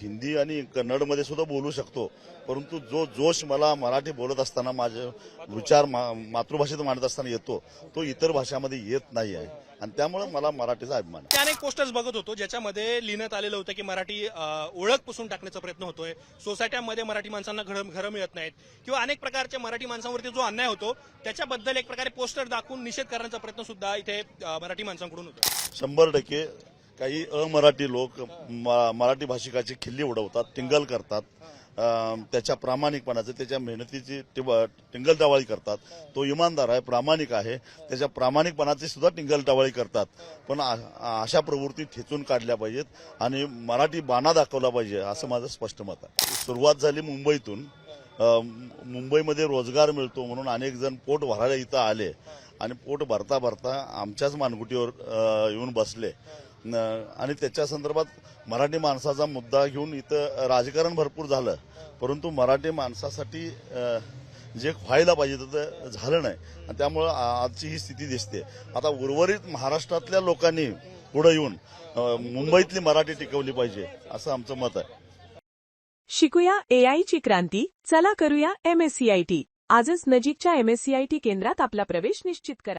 हिंदी आणि कन्नडमध्ये सुद्धा बोलू शकतो, परंतु जो जोश मला मराठी बोलत असताना माझे विचार मातृभाषेत मांडत असताना येतो तो इतर भाषामध्ये येत नाही आहे आणि त्यामुळे मला मराठीचा अभिमान आहे. अनेक पोस्टर्स बघत होतो ज्याच्यामध्ये लिहिण्यात आलेलं होतं की मराठी ओळख पुसून टाकण्याचा प्रयत्न होतोय, सोसायट्यांमध्ये मराठी माणसांना घरं मिळत नाहीत किंवा अनेक प्रकारच्या मराठी माणसांवरती जो अन्याय होतो त्याच्याबद्दल एक प्रकारे पोस्टर दाखवून निषेध करण्याचा प्रयत्न सुद्धा इथे मराठी माणसांकडून होतो. 100% काही अमराठी लोक मराठी भाषिकाची खिल्ली उडवतात, टिंगल करतात, त्याच्या प्रामाणिकपणाचं त्याच्या मेहनतीची टिंगलटावाळी करतात. तो इमानदार आहे, प्रामाणिक आहे, त्याच्या प्रामाणिकपणाची सुद्धा टिंगलटावाळी करतात. पण अशा प्रवृत्ती ठेचून काढल्या पाहिजेत आणि मराठी बाणा दाखवला पाहिजे असं माझं स्पष्ट मत आहे. सुरुवात झाली मुंबईतून. मुंबईमध्ये रोजगार मिळतो म्हणून अनेक जण पोट भरायला इथं आले आणि पोट भरता भरता आमच्याच मानगुटीवर येऊन बसले आणि त्याच्या संदर्भात मराठी माणसाचा मुद्दा घेऊन इथं राजकारण भरपूर झालं, परंतु मराठी माणसासाठी जे व्हायला पाहिजे ते झालं नाही आणि त्यामुळं आजची ही स्थिती दिसते. आता उर्वरित महाराष्ट्रातल्या लोकांनी पुढे येऊन मुंबईतली मराठी टिकवली पाहिजे असं आमचं मत आहे. शिकूया AI ची क्रांती. चला करूया MSCIT. आजच नजीकच्या MSCIT केंद्रात आपला प्रवेश निश्चित करा.